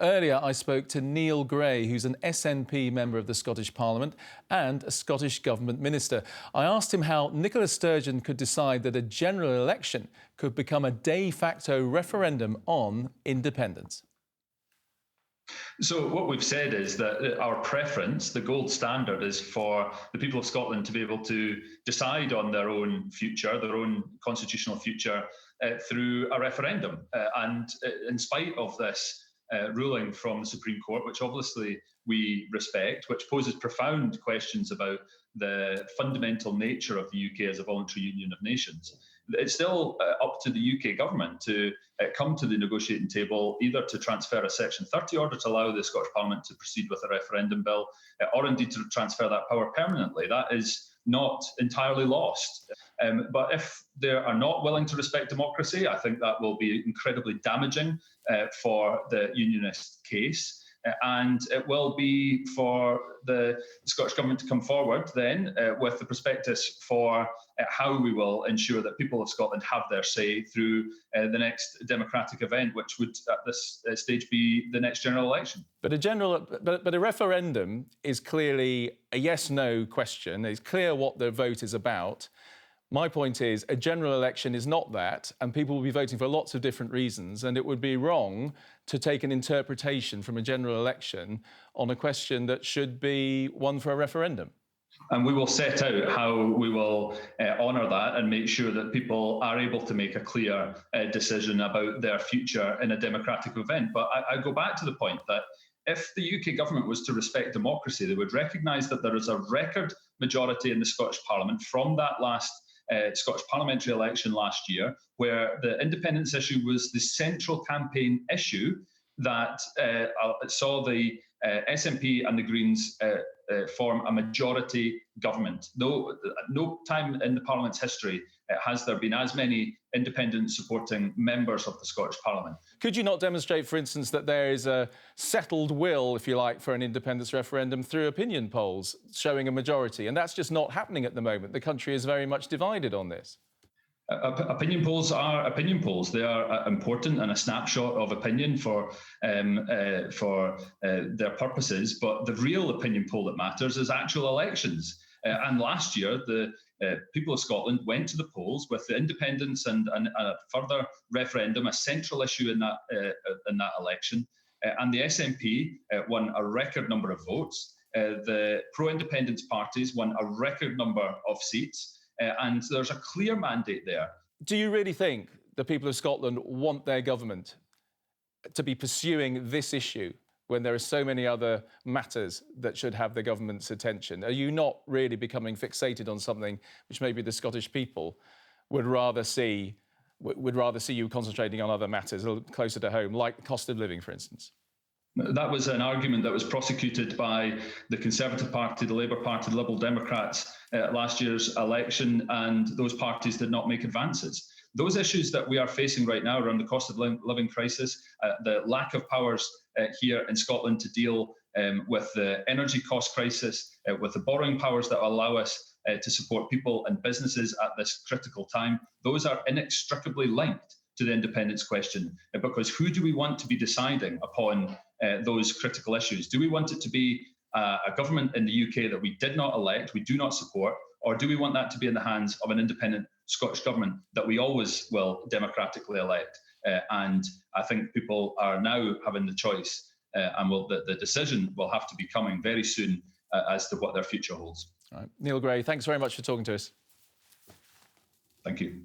Earlier, I spoke to Neil Gray, who's an SNP member of the Scottish Parliament and a Scottish Government minister. I asked him how Nicola Sturgeon could decide that a general election could become a de facto referendum on independence. So what we've said is that our preference, the gold standard, is for the people of Scotland to be able to decide on their own future, their own constitutional future, through a referendum. And in spite of this ruling from the Supreme Court, which obviously we respect, which poses profound questions about the fundamental nature of the UK as a voluntary union of nations, it's still up to the UK government to come to the negotiating table, either to transfer a Section 30 order to allow the Scottish Parliament to proceed with a referendum bill, or indeed to transfer that power permanently. That is not entirely lost. But if they are not willing to respect democracy, I think that will be incredibly damaging for the unionist case. And it will be for the Scottish Government to come forward then with the prospectus for how we will ensure that people of Scotland have their say through the next democratic event, which would at this stage be the next general election. But a referendum is clearly a yes-no question. It's clear what the vote is about. My point is, a general election is not that, and people will be voting for lots of different reasons, and it would be wrong to take an interpretation from a general election on a question that should be one for a referendum. And we will set out how we will honour that and make sure that people are able to make a clear decision about their future in a democratic event. But I go back to the point that if the UK government was to respect democracy, they would recognise that there is a record majority in the Scottish Parliament from that last Scottish parliamentary election last year, where the independence issue was the central campaign issue that saw the SNP and the Greens form a majority government. No time in the Parliament's history has there been as many independent-supporting members of the Scottish Parliament. Could you not demonstrate, for instance, that there is a settled will, if you like, for an independence referendum through opinion polls showing a majority? And that's just not happening at the moment. The country is very much divided on this. Opinion polls are opinion polls. They are important and a snapshot of opinion for their purposes. But the real opinion poll that matters is actual elections. And last year, the people of Scotland went to the polls with the independence and a further referendum, a central issue in that election. And the SNP won a record number of votes. The pro-independence parties won a record number of seats. And there's a clear mandate there. Do you really think the people of Scotland want their government to be pursuing this issue when there are so many other matters that should have the government's attention? Are you not really becoming fixated on something which maybe the Scottish people would rather see you concentrating on other matters a little closer to home, like the cost of living, for instance? That was an argument that was prosecuted by the Conservative Party, the Labour Party, the Liberal Democrats at last year's election, and those parties did not make advances. Those issues that we are facing right now around the cost of living crisis, the lack of powers here in Scotland to deal with the energy cost crisis, with the borrowing powers that allow us to support people and businesses at this critical time, those are inextricably linked to the independence question, because who do we want to be deciding upon those critical issues? Do we want it to be a government in the UK that we did not elect, we do not support, or do we want that to be in the hands of an independent Scottish government that we always will democratically elect? And I think people are now having the choice, and the decision will have to be coming very soon as to what their future holds. All right. Neil Gray, thanks very much for talking to us. Thank you.